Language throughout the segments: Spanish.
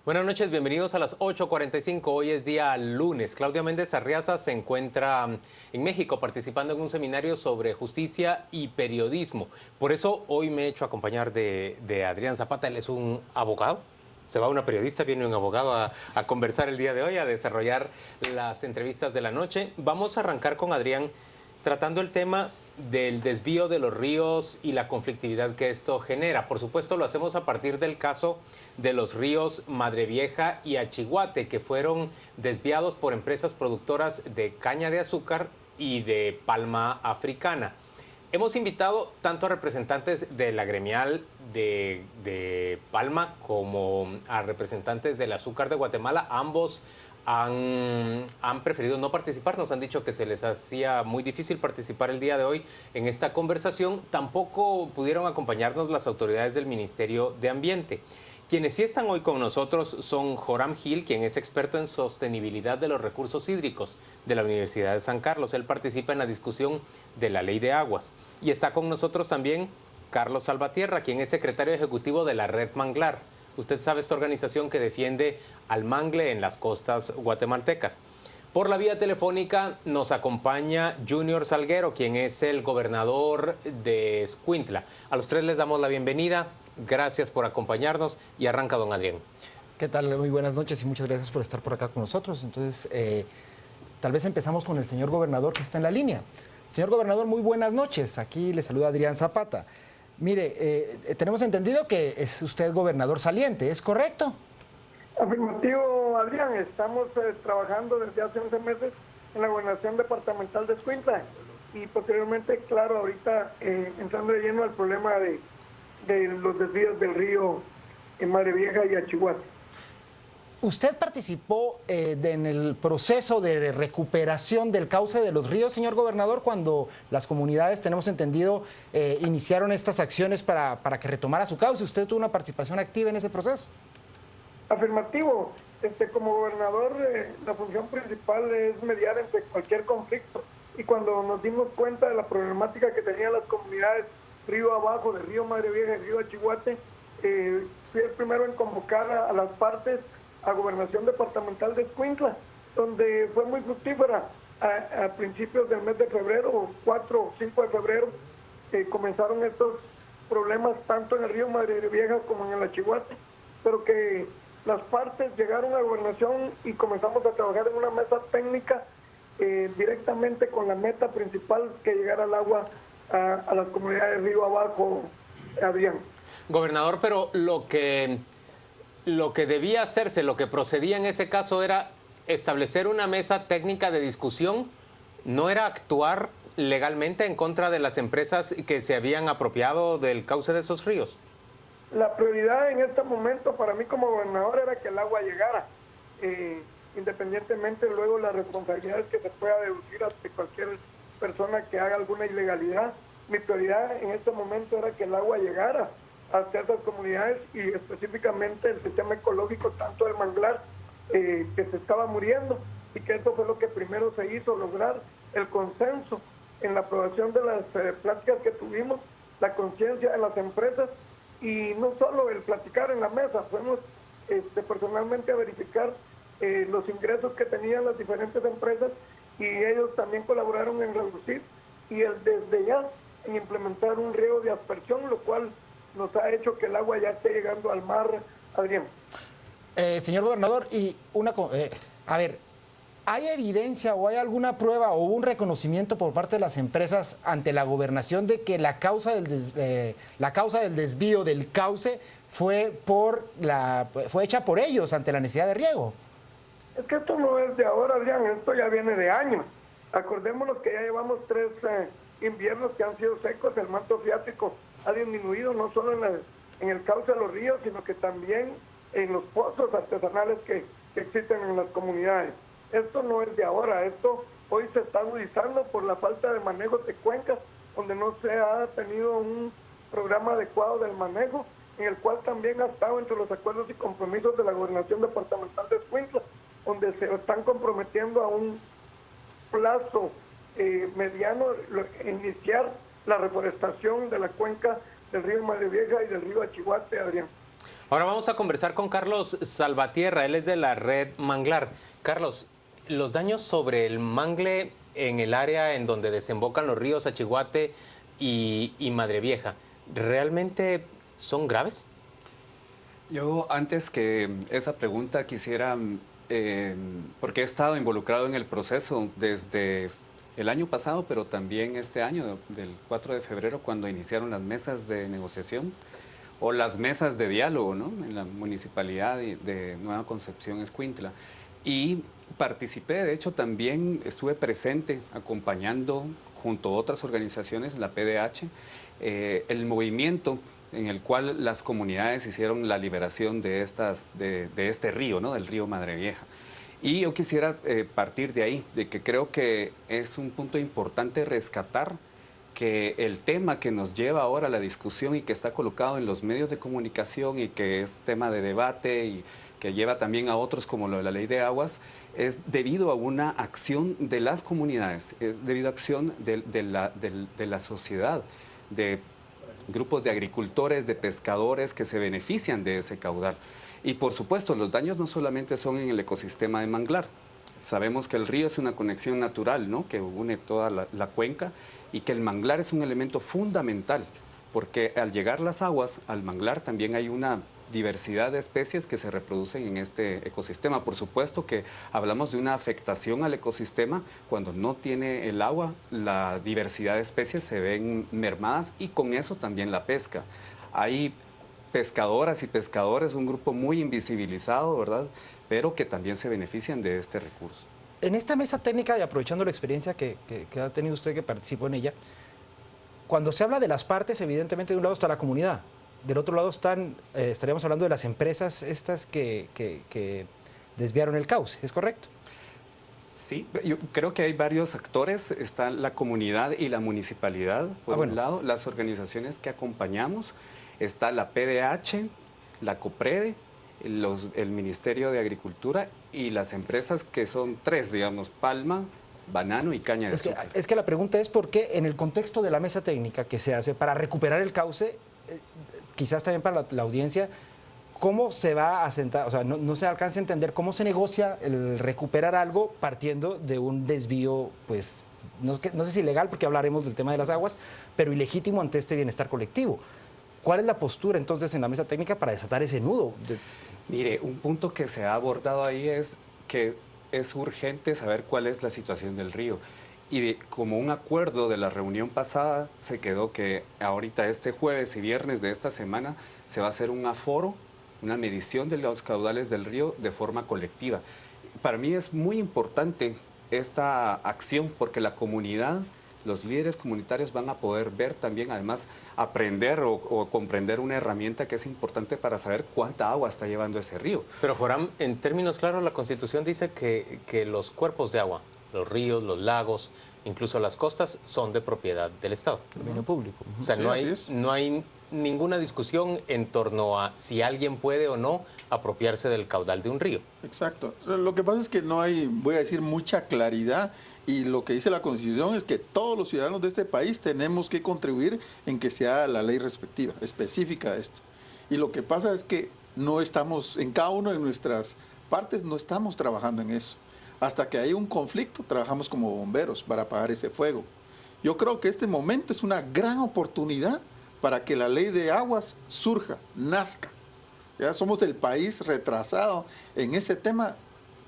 Buenas noches, bienvenidos a las 8:45. Hoy es día lunes. Claudia Méndez Arriaza se encuentra en México participando en un seminario sobre justicia y periodismo. Por eso hoy me he hecho acompañar de Adrián Zapata. Él es un abogado. Se va una periodista, viene un abogado a conversar el día de hoy, a desarrollar las entrevistas de la noche. Vamos a arrancar con Adrián tratando el tema del desvío de los ríos y la conflictividad que esto genera. Por supuesto, lo hacemos a partir del caso de los ríos Madre Vieja y Achihuate, que fueron desviados por empresas productoras de caña de azúcar y de palma africana. Hemos invitado tanto a representantes de la gremial de Palma como a representantes del azúcar de Guatemala. Ambos han preferido no participar, nos han dicho que se les hacía muy difícil participar el día de hoy en esta conversación. Tampoco pudieron acompañarnos las autoridades del Ministerio de Ambiente. Quienes sí están hoy con nosotros son Joram Gil, quien es experto en sostenibilidad de los recursos hídricos de la Universidad de San Carlos. Él participa en la discusión de la Ley de Aguas. Y está con nosotros también Carlos Salvatierra, quien es secretario ejecutivo de la Red Manglar. Usted sabe, esta organización que defiende al mangle en las costas guatemaltecas. Por la vía telefónica nos acompaña Junior Salguero, quien es el gobernador de Escuintla. A los tres les damos la bienvenida. Gracias por acompañarnos y arranca don Adrián. ¿Qué tal? Muy buenas noches y muchas gracias por estar por acá con nosotros. Entonces, tal vez empezamos con el señor gobernador que está en la línea. Señor gobernador, muy buenas noches. Aquí le saluda Adrián Zapata. Mire, tenemos entendido que es usted gobernador saliente, ¿es correcto? Afirmativo, Adrián. Estamos trabajando desde hace 11 meses en la gobernación departamental de Escuintla y posteriormente, claro, ahorita entrando de lleno al problema de los desvíos del río en Madre Vieja y Achihuate. ¿Usted participó en el proceso de recuperación del cauce de los ríos, señor gobernador, cuando las comunidades, tenemos entendido, iniciaron estas acciones para que retomara su cauce? ¿Usted tuvo una participación activa en ese proceso? Afirmativo. Como gobernador, la función principal es mediar entre cualquier conflicto. Y cuando nos dimos cuenta de la problemática que tenían las comunidades río abajo, del río Madre Vieja y río Achihuate, fui el primero en convocar a las partes a Gobernación Departamental de Escuintla, donde fue muy fructífera. A principios del mes de febrero, 4 o 5 de febrero, comenzaron estos problemas tanto en el río Madre Vieja como en el Achihuate, pero que las partes llegaron a Gobernación y comenzamos a trabajar en una mesa técnica directamente con la meta principal, que llegara el agua a las comunidades de río abajo, Adrián. Gobernador, pero lo que debía hacerse, lo que procedía en ese caso era establecer una mesa técnica de discusión, no era actuar legalmente en contra de las empresas que se habían apropiado del cauce de esos ríos. La prioridad en este momento para mí como gobernador era que el agua llegara, independientemente luego las responsabilidades que se pueda deducir ante cualquier persona que haga alguna ilegalidad. Mi prioridad en este momento era que el agua llegara hacia esas comunidades y específicamente el sistema ecológico, tanto del manglar, que se estaba muriendo, y que eso fue lo que primero se hizo, lograr el consenso en la aprobación de las pláticas que tuvimos, la conciencia de las empresas, y no solo el platicar en la mesa, fuimos personalmente a verificar los ingresos que tenían las diferentes empresas, y ellos también colaboraron en reducir y desde ya en implementar un riego de aspersión, lo cual nos ha hecho que el agua ya esté llegando al mar, Adrián. Señor gobernador, y a ver, ¿hay evidencia o hay alguna prueba o un reconocimiento por parte de las empresas ante la gobernación de que la causa del desvío del cauce fue hecha por ellos ante la necesidad de riego? Es que esto no es de ahora, Adrián, esto ya viene de años. Acordémonos que ya llevamos 3 inviernos que han sido secos, el manto freático ha disminuido no solo en el cauce de los ríos, sino que también en los pozos artesanales que existen en las comunidades. Esto no es de ahora, esto hoy se está agudizando por la falta de manejo de cuencas, donde no se ha tenido un programa adecuado del manejo, en el cual también ha estado entre los acuerdos y compromisos de la Gobernación Departamental de Escuintla, donde se están comprometiendo a un plazo mediano iniciar la reforestación de la cuenca del río Madre Vieja y del río Achihuate, Adrián. Ahora vamos a conversar con Carlos Salvatierra, él es de la red Manglar. Carlos, los daños sobre el mangle en el área en donde desembocan los ríos Achiguate y Madre Vieja, ¿realmente son graves? Yo antes que esa pregunta quisiera, porque he estado involucrado en el proceso desde el año pasado, pero también este año, del 4 de febrero, cuando iniciaron las mesas de negociación o las mesas de diálogo, ¿no?, en la municipalidad de Nueva Concepción, Escuintla. Y participé, de hecho también estuve presente acompañando junto a otras organizaciones, la PDH, el movimiento en el cual las comunidades hicieron la liberación de este río, ¿no?, del río Madre Vieja. Y yo quisiera partir de ahí, de que creo que es un punto importante rescatar que el tema que nos lleva ahora a la discusión y que está colocado en los medios de comunicación y que es tema de debate y que lleva también a otros como lo de la ley de aguas, es debido a una acción de las comunidades, es debido a acción de la sociedad, de grupos de agricultores, de pescadores que se benefician de ese caudal. Y por supuesto, los daños no solamente son en el ecosistema de manglar. Sabemos que el río es una conexión natural, ¿no?, que une toda la cuenca, y que el manglar es un elemento fundamental, porque al llegar las aguas al manglar también hay una diversidad de especies que se reproducen en este ecosistema. Por supuesto que hablamos de una afectación al ecosistema cuando no tiene el agua, la diversidad de especies se ven mermadas y con eso también la pesca. Hay pescadoras y pescadores, un grupo muy invisibilizado, ¿verdad?, pero que también se benefician de este recurso. En esta mesa técnica, y aprovechando la experiencia que ha tenido usted, que participó en ella, cuando se habla de las partes, evidentemente de un lado está la comunidad, del otro lado estaríamos hablando de las empresas estas que desviaron el cauce, ¿es correcto? Sí, yo creo que hay varios actores, está la comunidad y la municipalidad, por un lado, las organizaciones que acompañamos, está la PDH, la COPREDE, el Ministerio de Agricultura y las empresas que son tres, digamos, palma, banano y caña de azúcar. Es que la pregunta es por qué en el contexto de la mesa técnica que se hace para recuperar el cauce, quizás también para la audiencia, ¿cómo se va a sentar? O sea, no se alcanza a entender cómo se negocia el recuperar algo partiendo de un desvío, pues, no sé si ilegal, porque hablaremos del tema de las aguas, pero ilegítimo ante este bienestar colectivo. ¿Cuál es la postura entonces en la mesa técnica para desatar ese nudo? Mire, un punto que se ha abordado ahí es que es urgente saber cuál es la situación del río. Y como un acuerdo de la reunión pasada, se quedó que ahorita este jueves y viernes de esta semana se va a hacer un aforo, una medición de los caudales del río de forma colectiva. Para mí es muy importante esta acción porque la comunidad, los líderes comunitarios van a poder ver también, además, aprender o comprender una herramienta que es importante para saber cuánta agua está llevando ese río. Pero, Joram, en términos claros, la Constitución dice que los cuerpos de agua, los ríos, los lagos, incluso las costas, son de propiedad del Estado. Dominio público. O sea, Sí, no hay ninguna discusión en torno a si alguien puede o no apropiarse del caudal de un río. Exacto. Lo que pasa es que no hay, voy a decir, mucha claridad, y lo que dice la Constitución es que todos los ciudadanos de este país tenemos que contribuir en que sea la ley respectiva, específica de esto. Y lo que pasa es que no estamos, en cada una de nuestras partes, no estamos trabajando en eso. Hasta que hay un conflicto, trabajamos como bomberos para apagar ese fuego. Yo creo que este momento es una gran oportunidad para que la ley de aguas surja, nazca. Ya somos el país retrasado en ese tema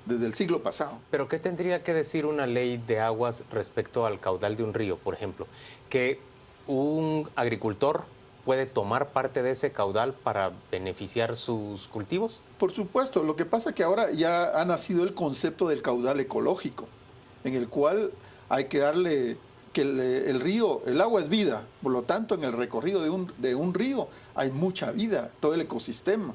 desde el siglo pasado. Pero ¿qué tendría que decir una ley de aguas respecto al caudal de un río, por ejemplo? Que un agricultor puede tomar parte de ese caudal para beneficiar sus cultivos. Por supuesto, lo que pasa es que ahora ya ha nacido el concepto del caudal ecológico, en el cual hay que darle que el río, el agua es vida, por lo tanto en el recorrido de un río hay mucha vida, todo el ecosistema.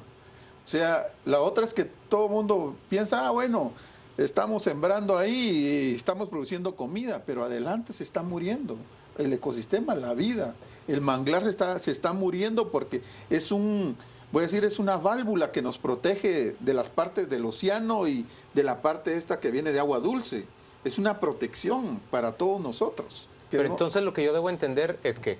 O sea, la otra es que todo el mundo piensa, bueno, estamos sembrando ahí y estamos produciendo comida, pero adelante se está muriendo el ecosistema, la vida. El manglar se está muriendo porque es voy a decir, es una válvula que nos protege de las partes del océano y de la parte esta que viene de agua dulce. Es una protección para todos nosotros. Pero entonces lo que yo debo entender es que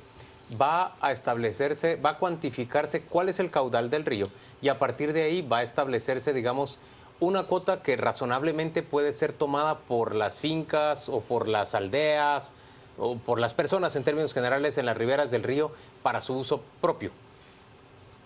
va a establecerse, va a cuantificarse cuál es el caudal del río y a partir de ahí va a establecerse, digamos, una cuota que razonablemente puede ser tomada por las fincas o por las aldeas o por las personas en términos generales en las riberas del río para su uso propio.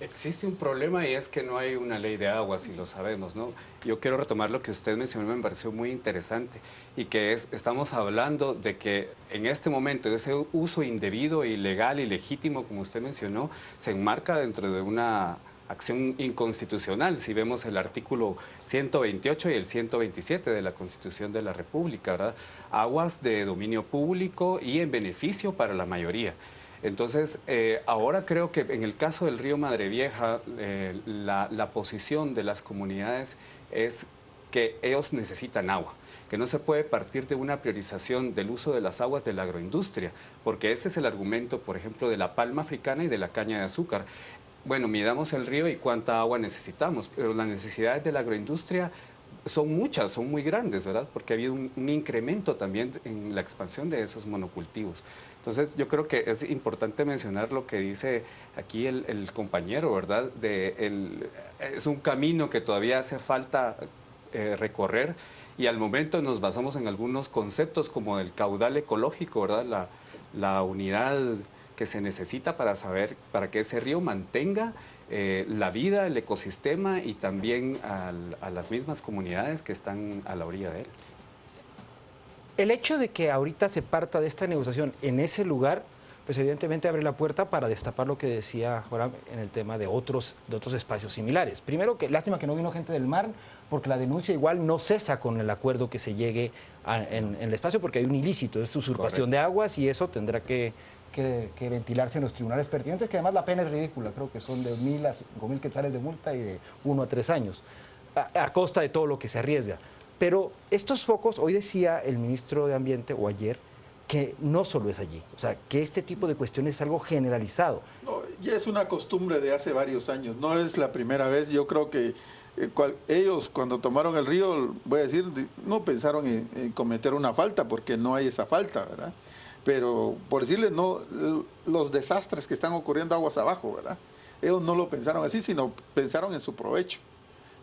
Existe un problema y es que no hay una ley de aguas y lo sabemos, ¿no? Yo quiero retomar lo que usted mencionó, me pareció muy interesante y que estamos hablando de que en este momento ese uso indebido, ilegal, ilegítimo, como usted mencionó, se enmarca dentro de una acción inconstitucional, si vemos el artículo 128 y el 127 de la Constitución de la República, ¿verdad? Aguas de dominio público y en beneficio para la mayoría. Entonces, ahora creo que en el caso del río Madre Vieja, la posición de las comunidades es que ellos necesitan agua, que no se puede partir de una priorización del uso de las aguas de la agroindustria, porque este es el argumento, por ejemplo, de la palma africana y de la caña de azúcar. Bueno, midamos el río y cuánta agua necesitamos, pero las necesidades de la agroindustria son muchas, son muy grandes, ¿verdad? Porque ha habido un incremento también en la expansión de esos monocultivos. Entonces, yo creo que es importante mencionar lo que dice aquí el compañero, ¿verdad? Es un camino que todavía hace falta recorrer y al momento nos basamos en algunos conceptos como el caudal ecológico, ¿verdad? La unidad que se necesita para saber, para que ese río mantenga la vida, el ecosistema y también a las mismas comunidades que están a la orilla de él. El hecho de que ahorita se parta de esta negociación en ese lugar, pues evidentemente abre la puerta para destapar lo que decía ahora en el tema de otros espacios similares. Primero, que lástima que no vino gente del mar, porque la denuncia igual no cesa con el acuerdo que se llegue en el espacio, porque hay un ilícito, es usurpación de aguas y eso tendrá que ventilarse en los tribunales pertinentes, que además la pena es ridícula, creo que son de 1.000 a 5.000 quetzales de multa y de 1 a 3 años, a costa de todo lo que se arriesga. Pero estos focos, hoy decía el ministro de Ambiente, o ayer, que no solo es allí, o sea, que este tipo de cuestiones es algo generalizado. No, ya es una costumbre de hace varios años, no es la primera vez. Yo creo que ellos cuando tomaron el río, voy a decir, no pensaron en cometer una falta, porque no hay esa falta, ¿verdad? Pero por decirles, no, los desastres que están ocurriendo aguas abajo, ¿verdad? Ellos no lo pensaron así, sino pensaron en su provecho.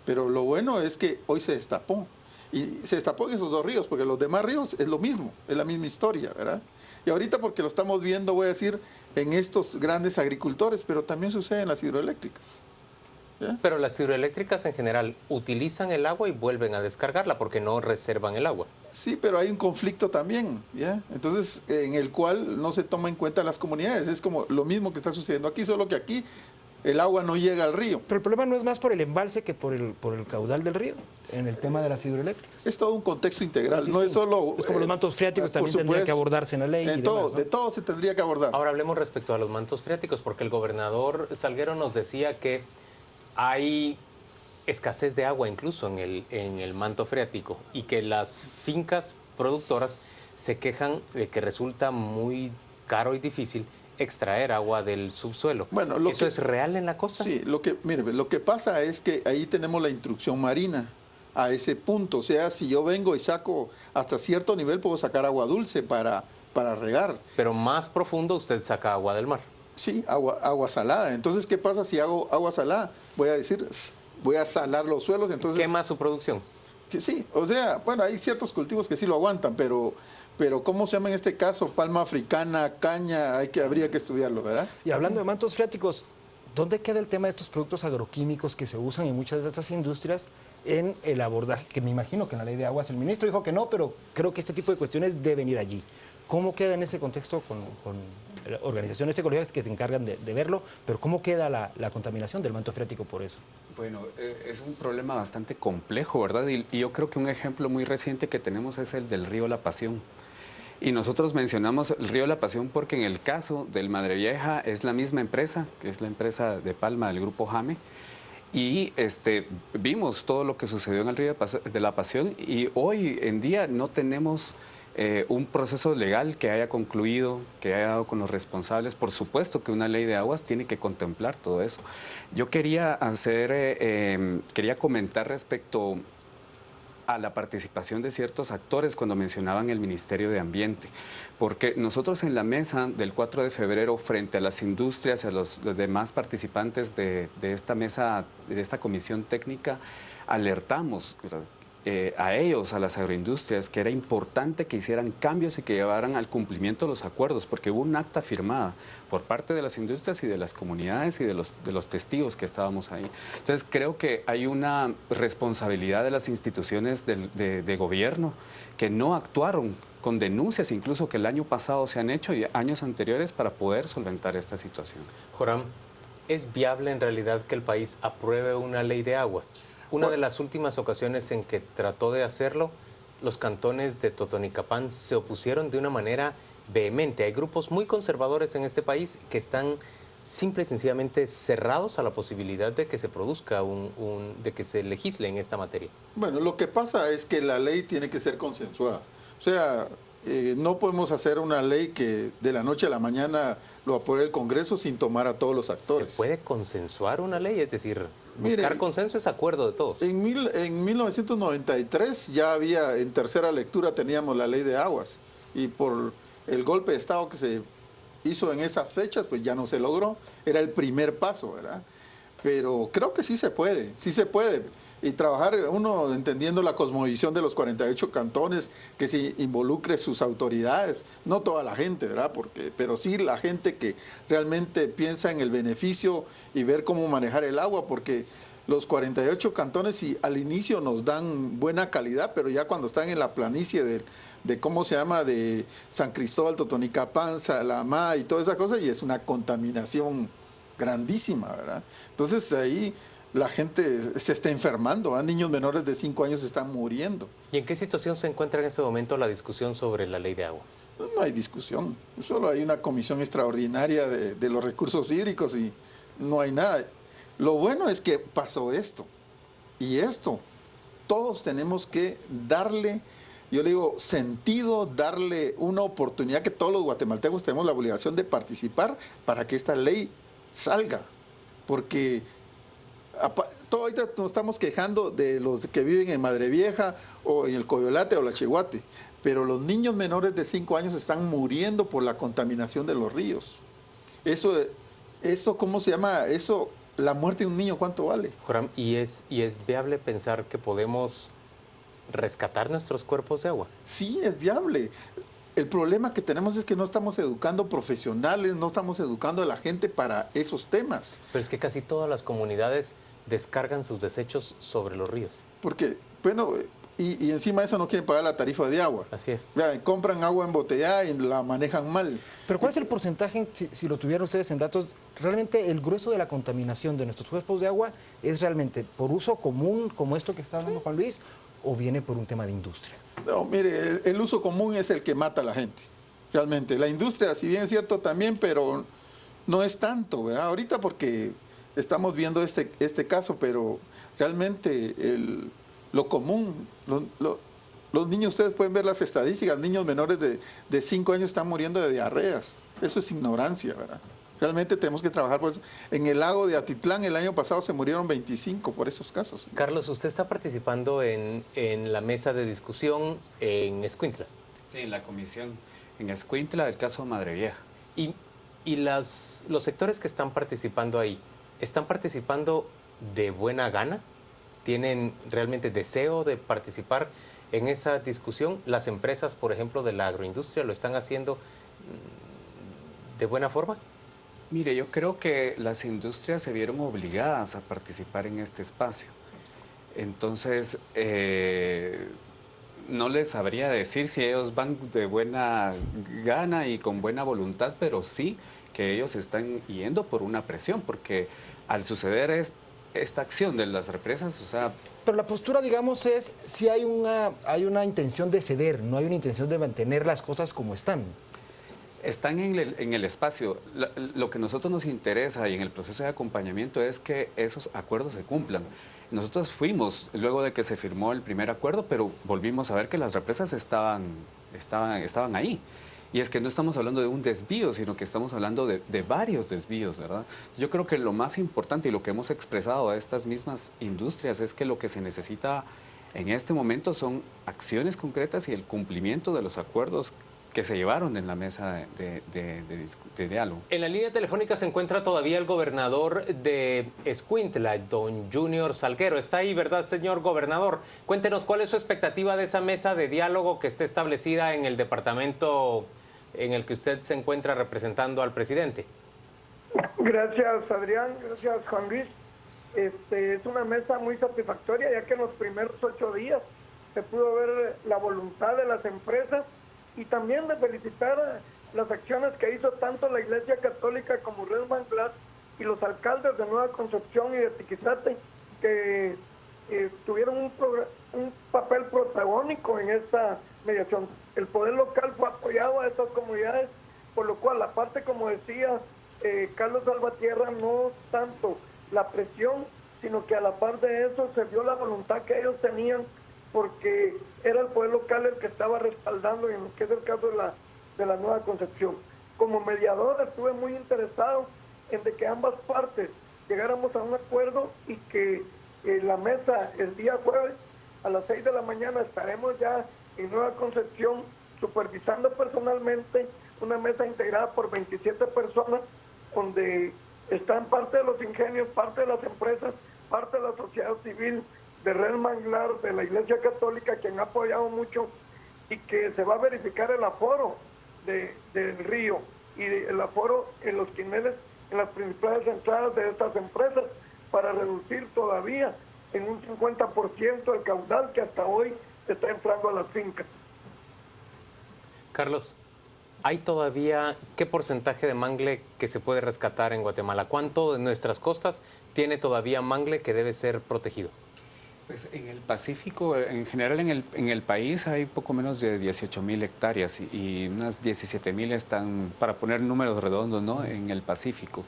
Pero lo bueno es que hoy se destapó. Y se destapó en esos dos ríos, porque los demás ríos es lo mismo, es la misma historia, ¿verdad? Y ahorita porque lo estamos viendo, voy a decir, en estos grandes agricultores, pero también sucede en las hidroeléctricas. ¿Ya? Pero las hidroeléctricas en general utilizan el agua y vuelven a descargarla porque no reservan el agua. Sí, pero hay un conflicto también, ¿ya? Entonces, en el cual no se toma en cuenta las comunidades. Es como lo mismo que está sucediendo aquí, solo que aquí el agua no llega al río. Pero el problema no es más por el embalse que por el caudal del río, en el tema de las hidroeléctricas. Es todo un contexto integral, no es solo... Es como los mantos freáticos también tendrían que abordarse en la ley. De todo se tendría que abordar. Ahora hablemos respecto a los mantos freáticos, porque el gobernador Salguero nos decía que hay escasez de agua incluso en el manto freático y que las fincas productoras se quejan de que resulta muy caro y difícil extraer agua del subsuelo. Bueno, ¿Eso es real en la costa? Sí, mire, lo que pasa es que ahí tenemos la instrucción marina a ese punto. O sea, si yo vengo y saco hasta cierto nivel, puedo sacar agua dulce para regar. Pero más profundo usted saca agua del mar. Sí, agua salada. Entonces, ¿qué pasa si hago agua salada? Voy a salar los suelos. Entonces, ¿quema su producción? Que sí, o sea, bueno, hay ciertos cultivos que sí lo aguantan, pero ¿cómo se llama en este caso? Palma africana, caña, habría que estudiarlo, ¿verdad? Y hablando de mantos freáticos, ¿dónde queda el tema de estos productos agroquímicos que se usan en muchas de estas industrias en el abordaje? Que me imagino que en la ley de aguas el ministro dijo que no, pero creo que este tipo de cuestiones deben ir allí. ¿Cómo queda en ese contexto con organizaciones ecológicas que se encargan de verlo? Pero ¿cómo queda la contaminación del manto freático por eso? Bueno, es un problema bastante complejo, ¿verdad? Y yo creo que un ejemplo muy reciente que tenemos es el del río La Pasión. Y nosotros mencionamos el río La Pasión porque en el caso del Madre Vieja es la misma empresa, que es la empresa de Palma del grupo Jame, y vimos todo lo que sucedió en el río de La Pasión y hoy en día no tenemos un proceso legal que haya concluido, que haya dado con los responsables. Por supuesto que una ley de aguas tiene que contemplar todo eso. Yo quería comentar respecto a la participación de ciertos actores cuando mencionaban el Ministerio de Ambiente, porque nosotros en la mesa del 4 de febrero frente a las industrias y a los demás participantes de esta mesa, de esta comisión técnica, alertamos a ellos, a las agroindustrias, que era importante que hicieran cambios y que llevaran al cumplimiento los acuerdos, porque hubo un acta firmada por parte de las industrias y de las comunidades y de los testigos que estábamos ahí. Entonces creo que hay una responsabilidad de las instituciones de gobierno que no actuaron con denuncias incluso que el año pasado se han hecho y años anteriores para poder solventar esta situación. Joram, ¿es viable en realidad que el país apruebe una ley de aguas? Una de las últimas ocasiones en que trató de hacerlo, los cantones de Totonicapán se opusieron de una manera vehemente. Hay grupos muy conservadores en este país que están simple y sencillamente cerrados a la posibilidad de que se produzca de que se legisle en esta materia. Bueno, lo que pasa es que la ley tiene que ser consensuada. O sea, no podemos hacer una ley que de la noche a la mañana lo apruebe el Congreso sin tomar a todos los actores. ¿Se puede consensuar una ley? Es decir, buscar consenso es acuerdo de todos. En 1993 ya había, en tercera lectura teníamos la ley de aguas, y por el golpe de Estado que se hizo en esas fechas, pues ya no se logró. Era el primer paso, ¿verdad? Pero creo que sí se puede, y trabajar uno entendiendo la cosmovisión de los 48 cantones, que se involucre sus autoridades, no toda la gente, ¿verdad? Pero sí la gente que realmente piensa en el beneficio y ver cómo manejar el agua, porque los 48 cantones sí, al inicio nos dan buena calidad, pero ya cuando están en la planicie de cómo se llama, de San Cristóbal, Totonicapán, Salamá y toda esa cosa, y es una contaminación grandísima, ¿verdad? Entonces ahí la gente se está enfermando, ¿eh? Niños menores de 5 años se están muriendo. ¿Y en qué situación se encuentra en este momento la discusión sobre la ley de agua? No hay discusión, solo hay una comisión extraordinaria de los recursos hídricos y no hay nada. Lo bueno es que pasó esto, y esto todos tenemos que darle, yo le digo, sentido, darle una oportunidad, que todos los guatemaltecos tenemos la obligación de participar para que esta ley salga, porque todo ahorita nos estamos quejando de los que viven en Madre Vieja o en el Coyolate o la Cheguate, pero los niños menores de 5 años están muriendo por la contaminación de los ríos. Eso ¿cómo se llama? Eso, la muerte de un niño, ¿cuánto vale? Joram, ¿y es viable pensar que podemos rescatar nuestros cuerpos de agua? Sí, es viable. El problema que tenemos es que no estamos educando profesionales, no estamos educando a la gente para esos temas. Pero es que casi todas las comunidades descargan sus desechos sobre los ríos. Porque, bueno, y encima de eso no quieren pagar la tarifa de agua. Así es. Vean, compran agua embotellada y la manejan mal. Pero ¿cuál es el porcentaje, si lo tuvieran ustedes en datos, realmente el grueso de la contaminación de nuestros cuerpos de agua es realmente por uso común, como esto que está hablando Juan Luis, o viene por un tema de industria? No, mire, el uso común es el que mata a la gente, realmente. La industria, si bien es cierto también, pero no es tanto, ¿verdad? Ahorita porque estamos viendo este caso, pero realmente lo común, los niños, ustedes pueden ver las estadísticas, niños menores de 5 años están muriendo de diarreas. Eso es ignorancia, ¿verdad? Realmente tenemos que trabajar por eso. En el lago de Atitlán el año pasado se murieron 25 por esos casos. Carlos, usted está participando en la mesa de discusión en Escuintla. Sí, en la comisión en Escuintla del caso Madre Vieja. Y los sectores que están participando ahí, ¿están participando de buena gana? ¿Tienen realmente deseo de participar en esa discusión? ¿Las empresas, por ejemplo, de la agroindustria lo están haciendo de buena forma? Mire, yo creo que las industrias se vieron obligadas a participar en este espacio. Entonces, no les sabría decir si ellos van de buena gana y con buena voluntad, pero sí que ellos están yendo por una presión, porque al suceder esta acción de las represas, o sea... Pero la postura, digamos, es si hay una intención de ceder, no hay una intención de mantener las cosas como están. Están en el espacio. Lo que a nosotros nos interesa y en el proceso de acompañamiento es que esos acuerdos se cumplan. Nosotros fuimos luego de que se firmó el primer acuerdo, pero volvimos a ver que las represas estaban ahí. Y es que no estamos hablando de un desvío, sino que estamos hablando de varios desvíos, ¿verdad? Yo creo que lo más importante y lo que hemos expresado a estas mismas industrias es que lo que se necesita En este momento son acciones concretas y el cumplimiento de los acuerdos que se llevaron en la mesa de diálogo. En la línea telefónica se encuentra todavía el gobernador de Escuintla, don Junior Salguero. Está ahí, ¿verdad, señor gobernador? Cuéntenos cuál es su expectativa de esa mesa de diálogo que está establecida en el departamento en el que usted se encuentra representando al presidente. Gracias, Adrián. Gracias, Juan Luis. Es una mesa muy satisfactoria, ya que en los primeros 8 días se pudo ver la voluntad de las empresas y también de felicitar las acciones que hizo tanto la Iglesia Católica como Red Manglar y los alcaldes de Nueva Concepción y de Tiquizate, que tuvieron un papel protagónico en esta mediación. El poder local fue apoyado a estas comunidades, por lo cual, aparte, como decía Carlos Salvatierra, no tanto la presión, sino que a la par de eso se vio la voluntad que ellos tenían, porque era el poder local el que estaba respaldando, en lo que es el caso de la Nueva Concepción. Como mediador estuve muy interesado en de que ambas partes llegáramos a un acuerdo y que la mesa el día jueves a las 6 de la mañana estaremos ya en Nueva Concepción supervisando personalmente una mesa integrada por 27 personas, donde están parte de los ingenios, parte de las empresas, parte de la sociedad civil, de Red Manglar, de la Iglesia Católica, quien ha apoyado mucho, y que se va a verificar el aforo del río y el aforo en los quineles, en las principales entradas de estas empresas, para reducir todavía en un 50% el caudal que hasta hoy está entrando a las fincas. Carlos, ¿hay todavía qué porcentaje de mangle que se puede rescatar en Guatemala? ¿Cuánto de nuestras costas tiene todavía mangle que debe ser protegido? Pues en el Pacífico, en general en el país hay poco menos de 18.000 hectáreas y unas 17.000 están, para poner números redondos, ¿no?, en el Pacífico.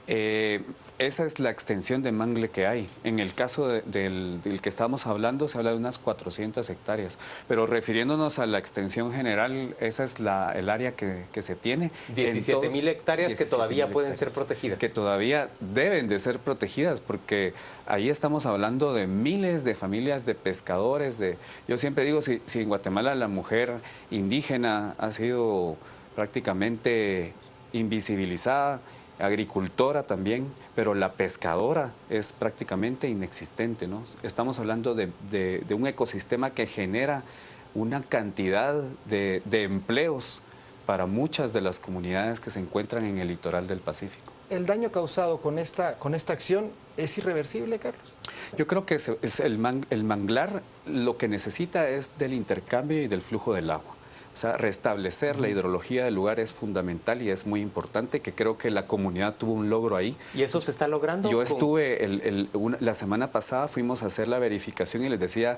Esa es la extensión de mangle que hay. En el caso del que estamos hablando, se habla de unas 400 hectáreas. Pero refiriéndonos a la extensión general, esa es el área que se tiene. 17.000 hectáreas que todavía pueden ser protegidas. Que todavía deben de ser protegidas, porque ahí estamos hablando de miles de familias de pescadores. Yo siempre digo, si en Guatemala la mujer indígena ha sido prácticamente invisibilizada, agricultora también, pero la pescadora es prácticamente inexistente, ¿no? Estamos hablando de un ecosistema que genera una cantidad de empleos para muchas de las comunidades que se encuentran en el litoral del Pacífico. ¿El daño causado con esta acción es irreversible, Carlos? Yo creo que el manglar lo que necesita es del intercambio y del flujo del agua. O sea, restablecer la hidrología del lugar es fundamental y es muy importante, que creo que la comunidad tuvo un logro ahí. ¿Y eso se está logrando? Yo estuve, la semana pasada fuimos a hacer la verificación y les decía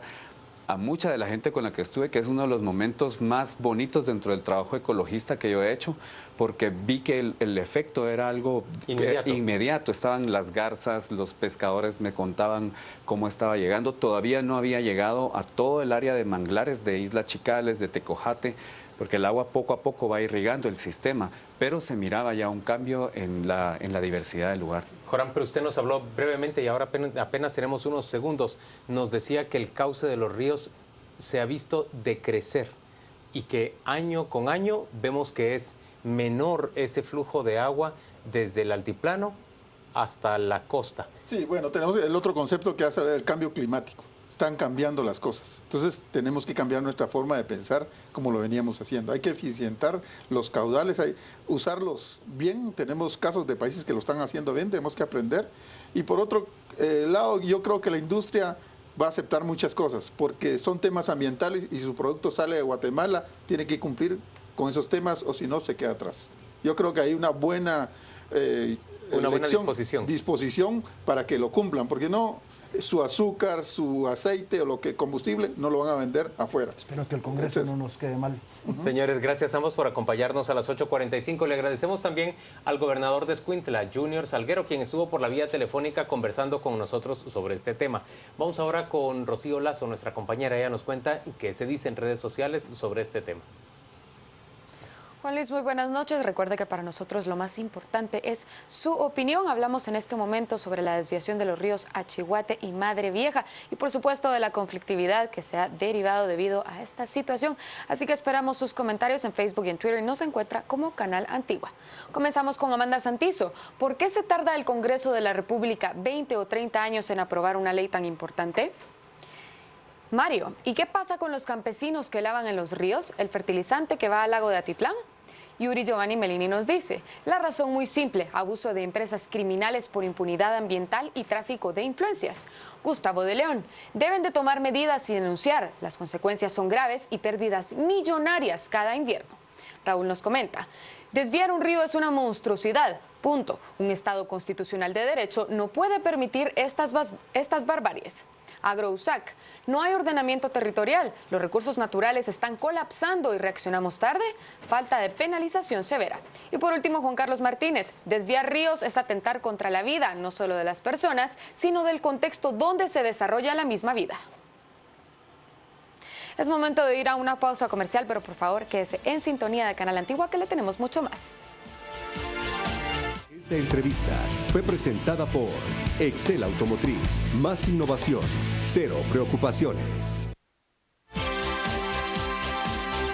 a mucha de la gente con la que estuve que es uno de los momentos más bonitos dentro del trabajo ecologista que yo he hecho, porque vi que el efecto era algo inmediato. Estaban las garzas, los pescadores me contaban cómo estaba llegando. Todavía no había llegado a todo el área de manglares de Isla Chicales, de Tecojate, porque el agua poco a poco va irrigando el sistema, pero se miraba ya un cambio en la diversidad del lugar. Joram, pero usted nos habló brevemente y ahora apenas tenemos unos segundos. Nos decía que el cauce de los ríos se ha visto decrecer y que año con año vemos que es menor ese flujo de agua desde el altiplano hasta la costa. Sí, bueno, tenemos el otro concepto que hace el cambio climático. Están cambiando las cosas. Entonces tenemos que cambiar nuestra forma de pensar como lo veníamos haciendo. Hay que eficientar los caudales, usarlos bien. Tenemos casos de países que lo están haciendo bien, tenemos que aprender. Y por otro lado, yo creo que la industria va a aceptar muchas cosas, porque son temas ambientales y si su producto sale de Guatemala, tiene que cumplir con esos temas o si no, se queda atrás. Yo creo que hay una buena, disposición para que lo cumplan, porque no su azúcar, su aceite o lo que combustible no lo van a vender afuera. Espero que el Congreso no nos quede mal. Señores, gracias a ambos por acompañarnos a las 8:45. Le agradecemos también al gobernador de Escuintla, Junior Salguero, quien estuvo por la vía telefónica conversando con nosotros sobre este tema. Vamos ahora con Rocío Lazo, nuestra compañera. Ella nos cuenta qué se dice en redes sociales sobre este tema. Juan Luis, muy buenas noches. Recuerde que para nosotros lo más importante es su opinión. Hablamos en este momento sobre la desviación de los ríos Achihuate y Madre Vieja y por supuesto de la conflictividad que se ha derivado debido a esta situación. Así que esperamos sus comentarios en Facebook y en Twitter y nos encuentra como Canal Antigua. Comenzamos con Amanda Santizo. ¿Por qué se tarda el Congreso de la República 20 o 30 años en aprobar una ley tan importante? Mario, ¿y qué pasa con los campesinos que lavan en los ríos el fertilizante que va al lago de Atitlán? Yuri Giovanni Melini nos dice, la razón muy simple, abuso de empresas criminales por impunidad ambiental y tráfico de influencias. Gustavo de León, deben de tomar medidas y denunciar, las consecuencias son graves y pérdidas millonarias cada invierno. Raúl nos comenta, desviar un río es una monstruosidad, punto. Un Estado constitucional de derecho no puede permitir estas barbaries. AgroUSAC, no hay ordenamiento territorial, los recursos naturales están colapsando y reaccionamos tarde, falta de penalización severa. Y por último, Juan Carlos Martínez, desviar ríos es atentar contra la vida, no solo de las personas, sino del contexto donde se desarrolla la misma vida. Es momento de ir a una pausa comercial, pero por favor quédese en sintonía de Canal Antigua que le tenemos mucho más. Esta entrevista fue presentada por Excel Automotriz. Más innovación, cero preocupaciones.